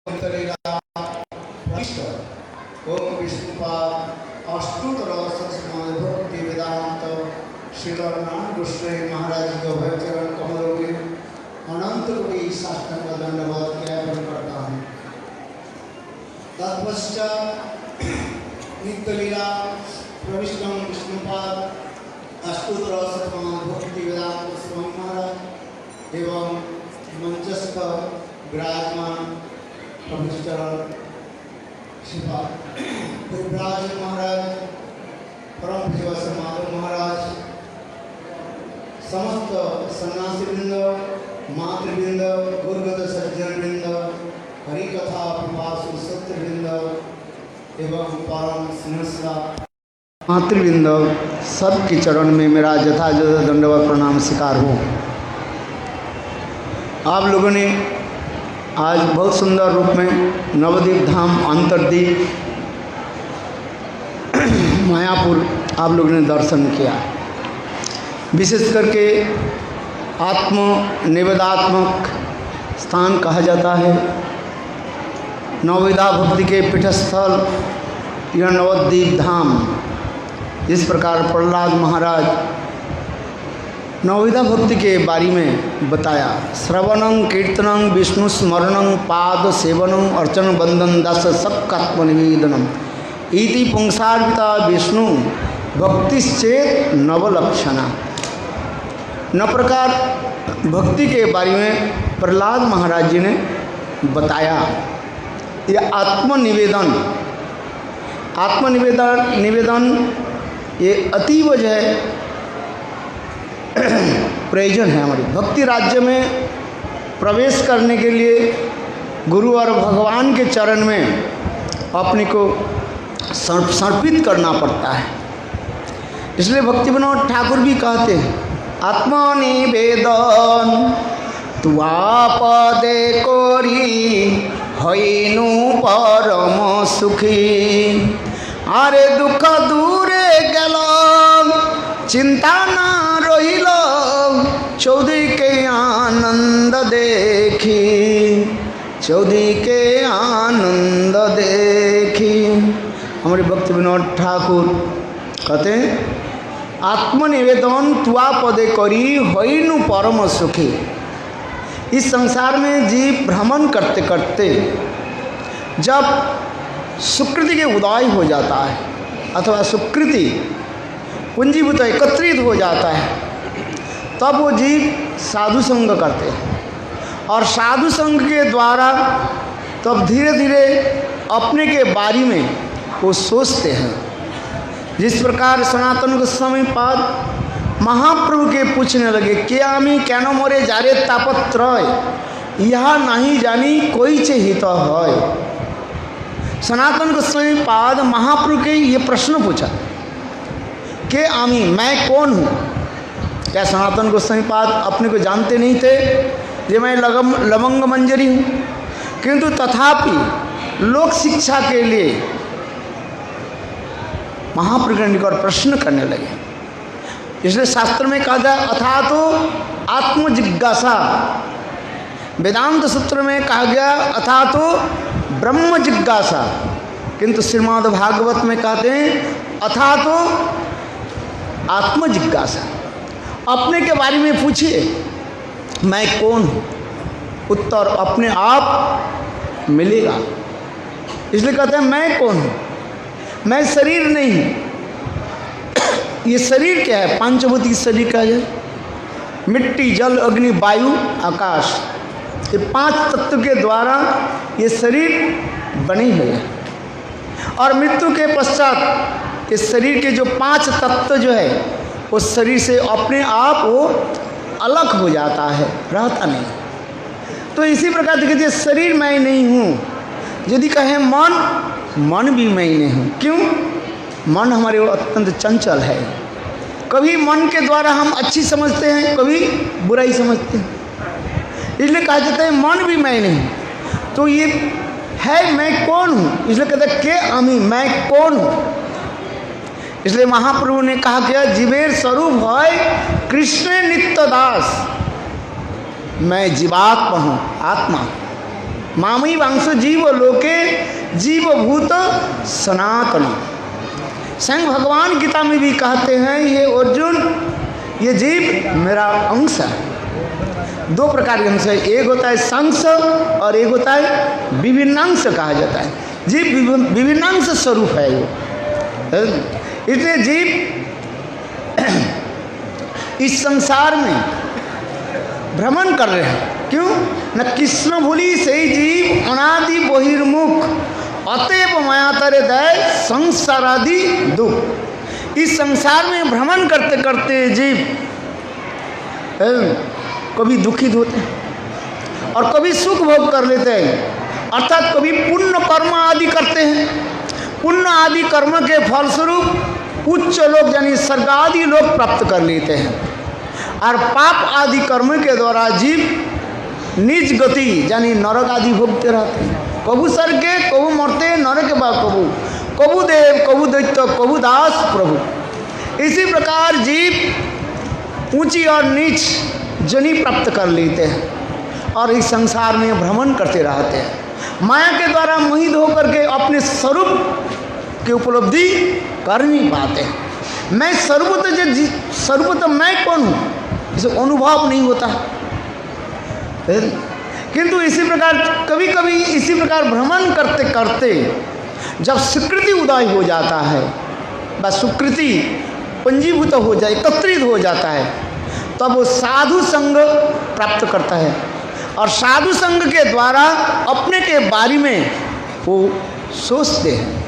ओम विष्णुपाद अष्टोत्तर भक्ति वेदांत श्रीनारायण गोस्वामी महाराज के भयचरण कमलों में अनंत कोटि साष्टांग दंडवत ज्ञापन करता हूँ। तत्पश्चात नित्य लीला प्रविष्टम विष्णुपाद अष्टोत्तर भक्ति वेदांत स्वामी महाराज एवं मंचस्थ विराजमान प्रभुचरण शिवराज महाराज परम पूज्य माधव महाराज समस्त सन्यासी वृंद मातृवृंद गुरुगत सज्जन वृंद हरिकथा पिपासु सत्य वृंद एवं परम स्नेहस्ला मातृवृंद सबके चरण में मेरा यथायथ दंडवत प्रणाम स्वीकार हो। आप लोगों ने आज बहुत सुंदर रूप में नवद्वीप धाम अंतरद्वीप मायापुर आप लोगों ने दर्शन किया। विशेष करके आत्म निवेदात्मक स्थान कहा जाता है। नवविधा भक्ति के पीठस्थल यह नवद्वीप धाम। इस प्रकार प्रहलाद महाराज नवविधा भक्ति के बारे में बताया। श्रवणं कीर्तनं विष्णु स्मरणं पाद सेवनं अर्चन बंदन दस सक्कात्म निवेदनम इति पुंसार्पिता विष्णु भक्तिश्चेत नवलक्षणा। न प्रकार भक्ति के बारे में प्रहलाद महाराज जी ने बताया। यह आत्मनिवेदन ये अतीव जो है प्रयोजन है। हमारी भक्ति राज्य में प्रवेश करने के लिए गुरु और भगवान के चरण में अपने को समर्पित करना पड़ता है। इसलिए भक्ति विनोद ठाकुर भी कहते हैं आत्मनिवेदन तुआपदे कोरी हईनु परम सुखी। आरे दुख दूरे गेल चिंता ना रहिल चौधरी के आनंद देखी, चौधरी के आनंद देखी। हमारे भक्ति विनोद ठाकुर कहते हैं आत्मनिवेदन तुआ पदे करी होइनु परम सुखी। इस संसार में जीव भ्रमण करते करते जब सुकृति के उदय हो जाता है अथवा सुकृति पूंजीभूत एकत्रित हो जाता है तब वो जीव साधु संग करते हैं और साधु संग के द्वारा तब धीरे धीरे अपने के बारे में वो सोचते हैं। जिस प्रकार सनातन गोस्वामी पाद महाप्रभु के पूछने लगे कि आमी कैनो मोरे जारे तापत्रय यह नहीं जानी कोई चे हित है। सनातन गोस्वामी पाद महाप्रभु के ये प्रश्न पूछा कि आमी मैं कौन हूँ। क्या सनातन गोस्वामी पाद अपने को जानते नहीं थे कि मैं लवंग मंजरी हूँ, किंतु तथापि लोक शिक्षा के लिए महाप्रभु के निकट प्रश्न करने लगे। इसलिए शास्त्र में कहा जाए अथा तो आत्मजिज्ञासा। वेदांत सूत्र में कहा गया अथा तो ब्रह्म जिज्ञासा, किंतु श्रीमद् भागवत में कहते हैं अथा तो आत्मजिज्ञासा। अपने के बारे में पूछिए मैं कौन हूँ, उत्तर अपने आप मिलेगा। इसलिए कहते हैं मैं कौन हूँ, मैं शरीर नहीं हूँ। ये शरीर क्या है? पंचभूतिक शरीर कहा जाए। मिट्टी जल अग्नि वायु आकाश, ये पांच तत्व के द्वारा ये शरीर बनी हुई है। और मृत्यु के पश्चात इस शरीर के जो पांच तत्व जो है उस शरीर से अपने आप वो अलग हो जाता है, रहता नहीं। तो इसी प्रकार देखिए शरीर मैं नहीं हूँ। यदि कहें मन भी मैं नहीं हूँ। क्यों? मन हमारे अत्यंत चंचल है। कभी मन के द्वारा हम अच्छी समझते हैं, कभी बुराई समझते हैं। इसलिए कहा जाता है मन भी मैं नहीं। तो ये है मैं कौन हूँ, इसलिए कहते हैं के अमी मैं कौन हूँ। इसलिए महाप्रभु ने कहा क्या जीवेर स्वरूप है कृष्ण नित्य दास। मैं जीवात्मा हूँ, आत्मा। मामई वांश जीव लोके जीवभूत सनातन। स्वयं भगवान गीता में भी कहते हैं, ये अर्जुन, ये जीव मेरा अंश है। दो प्रकार के अंश है, एक होता है संश और एक होता है विभिन्नांश कहा जाता है। जीव विभिन्नांश स्वरूप है ये। इसलिए जीव इस संसार में भ्रमण कर रहे हैं। क्यों? न कृष्ण भूली से जीव अनादि बहिर्मुख, अतएव माया तरे दय संसारादि दुख। इस संसार में भ्रमण करते करते जीव कभी दुखित होते हैं और कभी सुख भोग कर लेते हैं, अर्थात कभी पुण्य कर्म आदि करते हैं। पुण्य आदि कर्म के फलस्वरूप उच्च लोक यानी स्वर्ग आदि लोक प्राप्त कर लेते हैं, और पाप आदि कर्म के द्वारा जीव निज गति यानी नरक आदि भोगते रहते हैं। कबू स्वर्ग के, कबू मरते नरक के बाद, कबू देव, कबू दैत्य, कबू दास प्रभु। इसी प्रकार जीव ऊंची और नीच जनी प्राप्त कर लेते हैं और इस संसार में भ्रमण करते रहते हैं। माया के द्वारा मोहित होकर के अपने स्वरूप की उपलब्धि कर नहीं पाते। मैं सर्वत मैं कौन हूँ इसे अनुभव नहीं होता। किंतु इसी प्रकार कभी कभी इसी प्रकार भ्रमण करते करते जब स्वीकृति उदय हो जाता है, बस स्वीकृति पंजीभूत हो जाए, एकत्रित हो जाता है, तब वो साधु संग प्राप्त करता है और साधु संग के द्वारा अपने के बारे में वो सोचते हैं,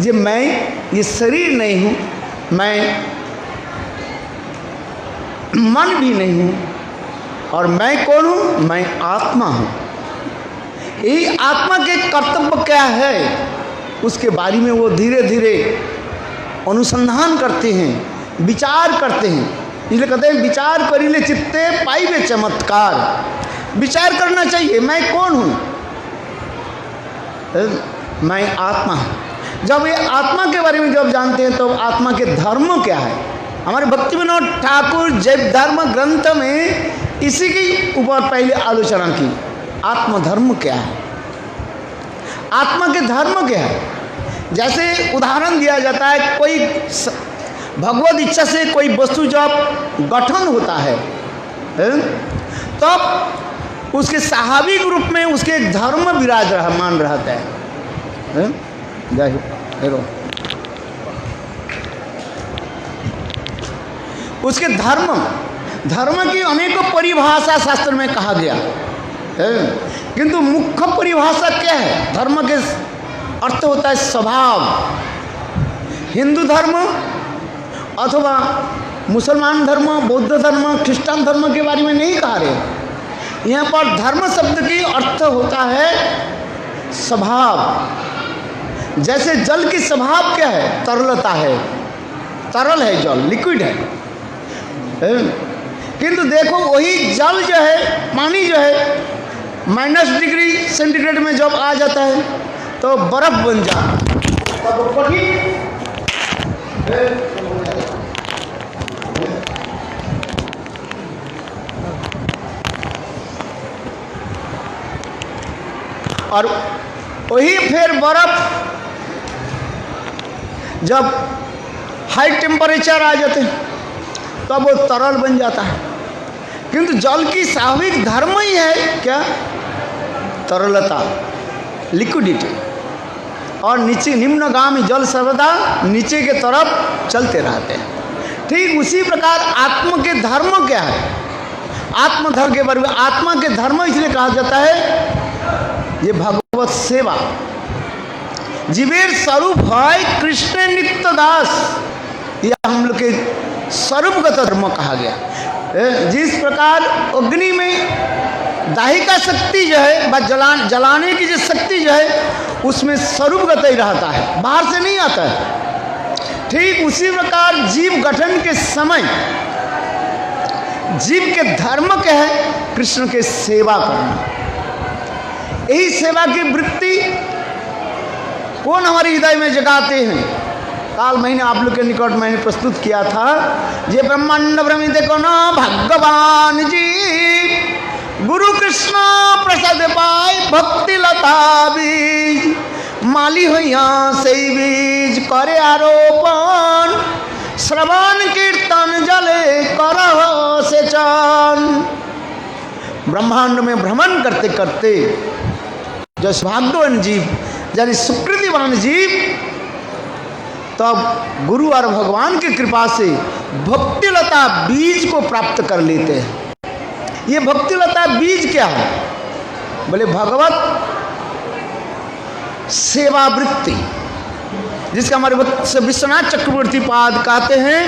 ये मैं ये शरीर नहीं हूँ, मैं मन भी नहीं हूँ, और मैं कौन हूँ? मैं आत्मा हूँ। यही आत्मा के कर्तव्य क्या है उसके बारे में वो धीरे धीरे अनुसंधान करते हैं, विचार करते हैं। इसलिए कहते हैं विचार करिले चित्ते पाइबे चमत्कार। विचार करना चाहिए, मैं कौन हूँ? मैं आत्मा हूँ। जब ये आत्मा के बारे में जब जानते हैं तो आत्मा के धर्म क्या है। हमारे भक्ति विनोद ठाकुर जैव धर्म ग्रंथ में इसी के ऊपर पहले आलोचना की। आत्मधर्म क्या है, आत्मा के धर्म क्या है। जैसे उदाहरण दिया जाता है, कोई भगवत इच्छा से कोई वस्तु जब गठन होता है तब उसके स्वाभाविक रूप में उसके धर्म विराजमान रहता है। उसके धर्म की अनेकों परिभाषा शास्त्र में कहा गया है, किंतु मुख्य परिभाषा क्या है? धर्म के अर्थ होता है स्वभाव। हिंदू धर्म अथवा मुसलमान धर्म, बौद्ध धर्म, क्रिश्चियन धर्म के बारे में नहीं कहा रहे। यहाँ पर धर्म शब्द की अर्थ होता है स्वभाव। जैसे जल की स्वभाव क्या है? तरलता है, तरल है जल, लिक्विड है। किंतु देखो वही जल जो है, पानी जो है, -डिग्री में जब आ जाता है तो बर्फ बन जाता है, तब कठिन और वही फिर बर्फ जब हाई टेम्परेचर आ जाते हैं तब वो तरल बन जाता है। किंतु जल की स्वाभाविक धर्म ही है क्या? तरलता, लिक्विडिटी। और नीचे निम्नगामी जल सर्वदा नीचे के तरफ चलते रहते हैं। ठीक उसी प्रकार आत्मा के धर्म क्या है? आत्मधर्म के बारे में, आत्मा के धर्म इसलिए कहा जाता है ये भगवत सेवा। जीवेर स्वरूप है कृष्ण नित्य दास, यह हम लोग के स्वरूपगत धर्म कहा गया। जिस प्रकार अग्नि में दाहिका शक्ति जो है, जलाने की जो शक्ति जो है उसमें स्वरूपगत ही रहता है, बाहर से नहीं आता है। ठीक उसी प्रकार जीव गठन के समय जीव के धर्म क्या है? कृष्ण के सेवा करना। यही सेवा की वृत्ति कौन हमारे हृदय में जगाते हैं? काल महीने आप लोग के निकट मैंने प्रस्तुत किया था, ये ब्रह्मांड भ्रमित को न भगवान जी गुरु कृष्ण प्रसाद पाए भक्ति लता बीज, माली होइया से बीज करे आरोपण, श्रवण कीर्तन जले करह सेचन। ब्रह्मांड में भ्रमण करते करते जो भाग्यवान जीव यानी सुकृतिवान जीव तब गुरु और भगवान की कृपा से भक्तिलता बीज को प्राप्त कर लेते हैं। ये भक्तिलता बीज क्या है? बोले भगवत सेवावृत्ति, जिसका हमारे विश्वनाथ चक्रवर्ती पाद कहते हैं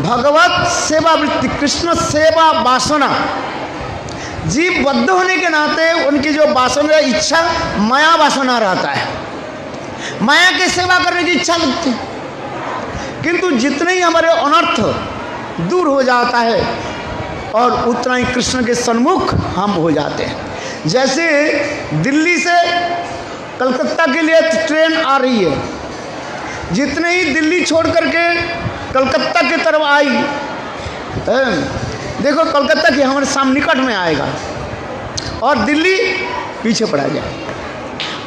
भगवत सेवावृत्ति, कृष्ण सेवा वासना। जीव बद्ध होने के नाते उनकी जो वासना इच्छा माया वासना रहता है, माया की सेवा करने की इच्छा लगती है, किंतु जितने ही हमारे अनर्थ दूर हो जाता है और उतना ही कृष्ण के सन्मुख हम हो जाते हैं। जैसे दिल्ली से कलकत्ता के लिए ट्रेन आ रही है, जितने ही दिल्ली छोड़ करके कलकत्ता की तरफ आई, देखो कलकत्ता की हमारे सामने निकट में आएगा और दिल्ली पीछे पड़ा जाए।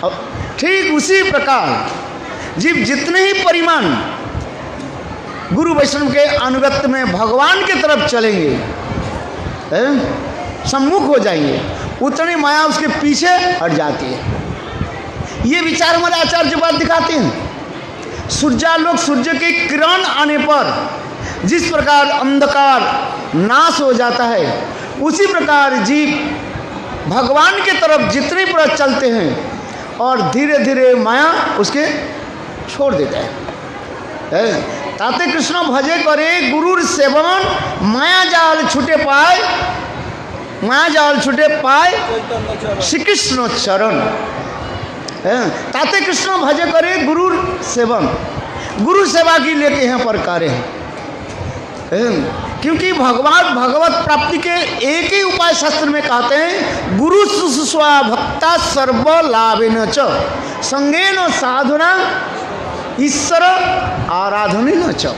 और ठीक उसी प्रकार जीव जितने ही परिमाण गुरु वैष्णव के अनुगत्य में भगवान की तरफ चलेंगे, सम्मुख हो जाएंगे, उतनी माया उसके पीछे हट जाती है। ये विचार हमारे आचार्य बात दिखाते हैं। सूर्यालोक सूर्य के किरण आने पर जिस प्रकार अंधकार नाश हो जाता है, उसी प्रकार जीव भगवान की तरफ जितने पर चलते हैं और धीरे धीरे माया उसके छोड़ देता है। ताते कृष्ण भजे करे गुरुर सेवन, माया जाल छूटे पाए, माया जाल छूटे पाए श्री कृष्ण चरण। ताते कृष्ण भजे करे गुरुर सेवन, गुरु सेवा की लेके यहाँ पर कार्य है। क्योंकि भगवान भगवत प्राप्ति के एक ही उपाय शास्त्र में कहते हैं, गुरु शुश्रूषा भक्ता सर्व लाभेन च संगेन साधना ईश्वर आराधनेन च।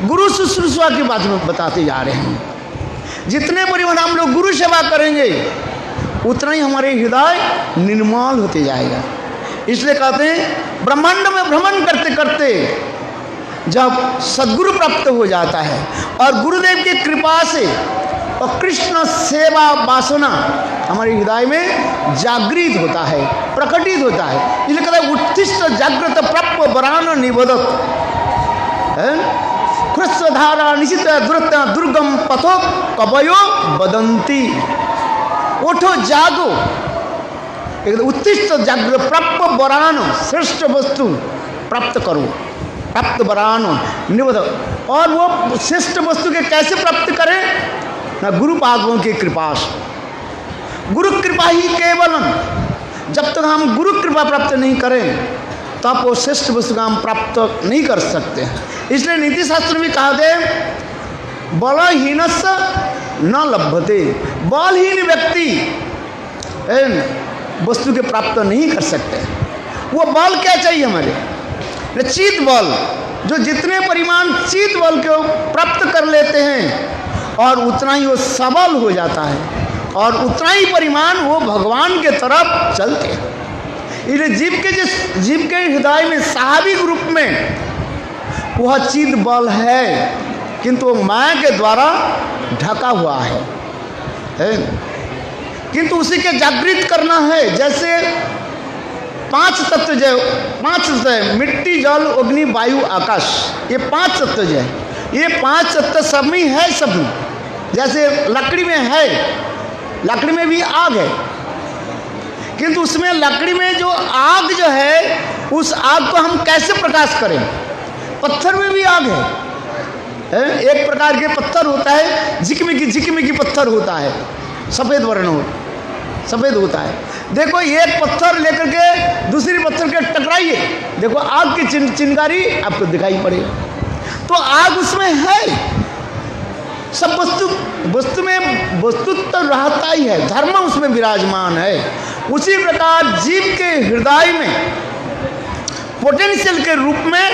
गुरु शुश्रूषा की बात में बताते जा रहे हैं। जितने परिमाण हम लोग गुरु सेवा करेंगे उतना ही हमारे हृदय निर्मल होते जाएगा। इसलिए कहते हैं ब्रह्मांड में भ्रमण करते करते जब सद्गुरु प्राप्त हो जाता है और गुरुदेव की कृपा से और कृष्ण सेवा वासना हमारे हृदय में जागृत होता है, प्रकटित होता है। इसलिए कहता है उत्तिष्ठ जागृत प्राप्त वरान निबोधत, कृष्णधारा निशित दुरत दुर्गम पथो कवयो बदंती। उठो जागो, उत्तिष्ठ जागृत प्राप्त वरान, श्रेष्ठ वस्तु प्राप्त करो, प्राप्त वरान निबोध। और वो श्रेष्ठ वस्तु के कैसे प्राप्त करें? ना गुरु पादों की कृपा से। गुरु कृपा ही केवलम, जब तक हम गुरु कृपा प्राप्त नहीं करें तब वो श्रेष्ठ वस्तु का हम प्राप्त नहीं कर सकते। इसलिए नीति शास्त्र में कहा दे बलहीनस्य न लभ्यते, बलहीन व्यक्ति वस्तु के प्राप्त नहीं कर सकते। वो बल क्या चाहिए हमारे? चित बल, जो जितने परिमाण चित बल को प्राप्त कर लेते हैं और उतना ही वो सबल हो जाता है और उतना ही परिमाण वो भगवान के तरफ चलते हैं। इसलिए जीव के हृदय में स्वाभाविक रूप में वह चित बल है, किंतु वो माया के द्वारा ढका हुआ है। किंतु उसी के जागृत करना है। जैसे पांच तत्व जो मिट्टी जल अग्नि वायु आकाश, ये पांच तत्व जो है, ये पांच तत्व सब में है। सब में जैसे लकड़ी में है, लकड़ी में भी आग है, किंतु उसमें लकड़ी में जो आग जो है उस आग को हम कैसे प्रकाश करें? पत्थर में भी आग है। एक प्रकार के पत्थर होता है, झिकमिकी पत्थर होता है, सफ़ेद वर्ण हो, सफ़ेद होता है। देखो एक पत्थर लेकर के दूसरी पत्थर के टकराइए, देखो आग की चिंगारी आपको दिखाई पड़ेगा। तो आग उसमें है, सब वस्तु में वस्तुत्व रहता ही है, धर्म उसमें विराजमान है। उसी प्रकार जीव के हृदय में पोटेंशियल के रूप में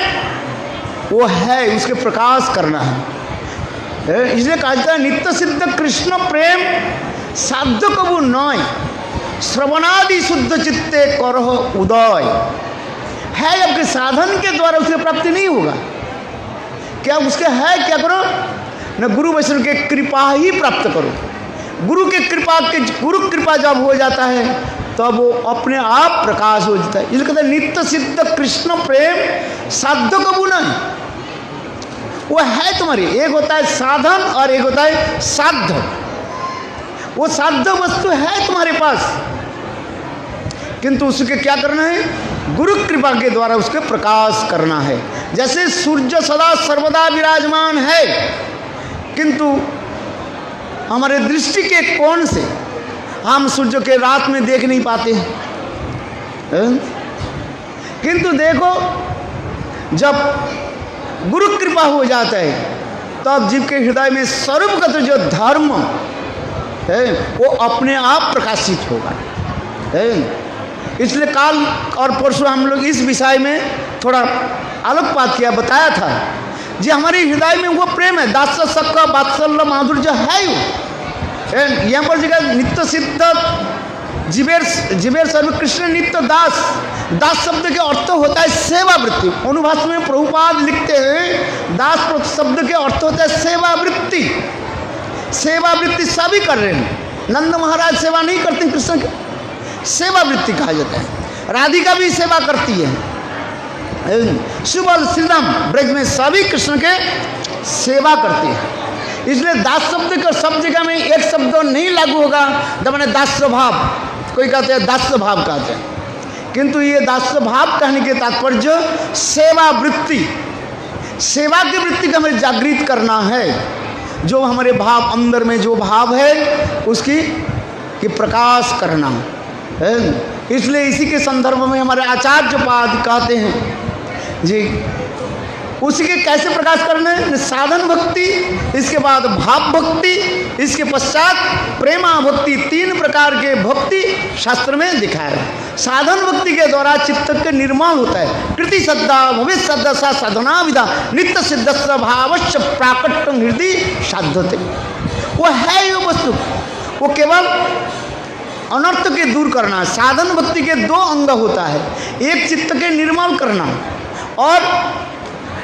वो है, उसके प्रकाश करना है। इसलिए कहा जाता है नित्य सिद्ध कृष्ण प्रेम साध्य कबू नय, श्रवणादि शुद्ध चित्ते करह उदय। है आपके साधन के द्वारा उसकी प्राप्ति नहीं होगा, क्या उसके है क्या करो न गुरु वैष्णव के कृपा ही प्राप्त करो। गुरु कृपा जब हो जाता है तब वो अपने आप प्रकाश हो जाता है। इसलिए कहते हैं नित्य सिद्ध कृष्ण प्रेम साध्य कबू नहीं, वो है तुम्हारी। एक होता है साधन और एक होता है साध्य। वो साध्य वस्तु है तुम्हारे पास, किंतु उसके क्या करना है, गुरु कृपा के द्वारा उसके प्रकाश करना है। जैसे सूर्य सदा सर्वदा विराजमान है, किंतु हमारे दृष्टि के कोण से हम सूर्य के रात में देख नहीं पाते हैं। किंतु देखो जब गुरु कृपा हो जाता है तब तो जीव के हृदय में सर्वगत जो धर्म है वो अपने आप प्रकाशित होगा। इसलिए काल और परसों हम लोग इस विषय में थोड़ा आलोकपात किया, बताया था जी हमारे हृदय में वो प्रेम है, दास सख वात्सल्य माधुर्य है वो। यहाँ पर जगह नित्य सिद्ध जीवेर सर्व कृष्ण नित्य दास। दास शब्द के अर्थ होता है सेवा वृत्ति। अनुभाष में प्रभुपाद लिखते हैं दास शब्द के अर्थ होता है सेवा वृत्ति। सेवा वृत्ति सभी कर रहे हैं, नंद महाराज सेवा नहीं करते कृष्ण की, सेवा वृत्ति कहा जाता है। राधिका भी सेवा करती है, सुबल श्रीराम ब्रज में सभी कृष्ण के सेवा करती है। इसलिए दास शब्द का सब जगह में एक शब्द नहीं लागू होगा, जब मैंने दास भाव, कोई कहते हैं दास भाव कहते हैं, किंतु ये दास भाव कहने के तात्पर्य सेवा वृत्ति, सेवा की वृत्ति का हमें जागृत करना है। जो हमारे भाव अंदर में जो भाव है उसकी कि प्रकाश करना है। इसलिए इसी के संदर्भ में हमारे आचार्य पाद कहते हैं जी उसी के कैसे प्रकाश करना है, साधन भक्ति, इसके बाद भाव भक्ति, इसके पश्चात प्रेमा भक्ति, तीन प्रकार के भक्ति शास्त्र में दिखाया है। साधन भक्ति के द्वारा चित्त के निर्माण होता है। कृति श्रद्धा भविष्य श्रद्धा सा साधना विधा नित्य सिद्ध भावश्च प्राकट्य हृदय साध्यते। वो है ये वस्तु, वो केवल अनर्थ के दूर करना। साधन भक्ति के दो अंग होता है, एक चित्त के निर्मल करना और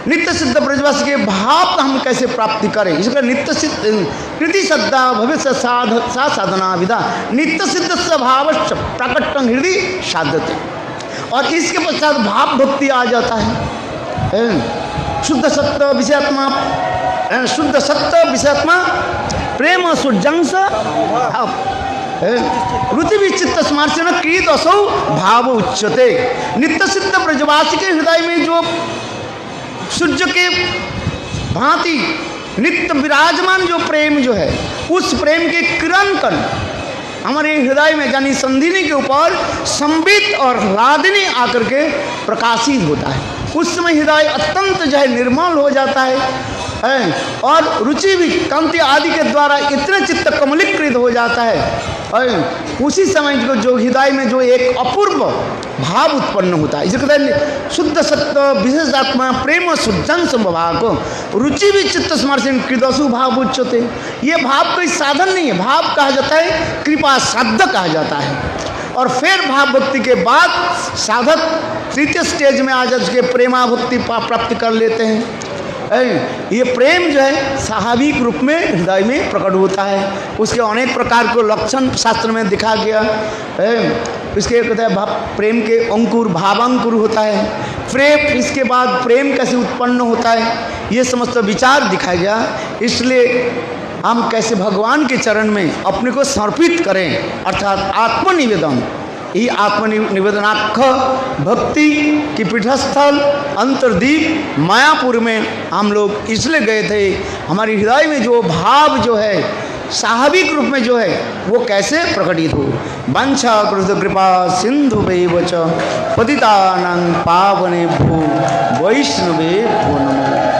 नित्य सिद्ध ब्रजवासी के भाव का हम कैसे प्राप्ति करें। इसका नित्य सिद्ध कृति श्रद्धा भविष्य सा साधना विधा नित्य सिद्ध स्वभावश्च प्राकट्य हृदय साध्यते। और इसके पश्चात भाव भक्ति आ जाता है। शुद्ध सत्य विषयात्मा, शुद्ध सत्य विषयात्मा प्रेम सुजंस रुचि विचित्त स्मार्शन कीत असौ भाव उच्चते। नित्य सिद्ध ब्रजवासी के हृदय में जो सूर्य के भांति नित्य विराजमान जो प्रेम जो है, उस प्रेम के किरण कण हमारे हृदय में यानी संधिनी के ऊपर संबित और लादिनी आकर के प्रकाशित होता है। उस समय हृदय अत्यंत जो है निर्मल हो जाता है और रुचि भी कांति आदि के द्वारा इतने चित्त कमलीकृत हो जाता है। उसी समय जो हृदय में जो एक अपूर्व भाव उत्पन्न होता है, इसे कहते हैं शुद्ध सत्य विशेषात्मा प्रेम शुद्धं संभाव को रुचि भी चित्त स्मर्शन कृदसु भाव उच्चते। ये भाव कोई साधन नहीं है, भाव कहा जाता है कृपा साध्य कहा जाता है। और फिर भाव भक्ति के बाद साधक तृतीय स्टेज में आ जाके प्रेमा भक्ति प्राप्त कर लेते हैं। ये प्रेम जो है स्वाभाविक रूप में हृदय में प्रकट होता है। उसके अनेक प्रकार के लक्षण शास्त्र में दिखा गया है। इसके कहते हैं प्रेम के अंकुर भावांकुर होता है। प्रेम इसके बाद प्रेम कैसे उत्पन्न होता है, ये समस्त विचार दिखाया गया। इसलिए हम कैसे भगवान के चरण में अपने को समर्पित करें, अर्थात आत्मनिवेदन। ये आत्मनिवेदनाख्य भक्ति की पीठस्थल अंतर्दीप मायापुर में हम लोग इसलिए गए थे। हमारे हृदय में जो भाव जो है स्वाभाविक रूप में जो है वो कैसे प्रकटित हो। वंशा कृत कृपा सिंधु च पतितानां पावने भू वैष्णवे भो नमो।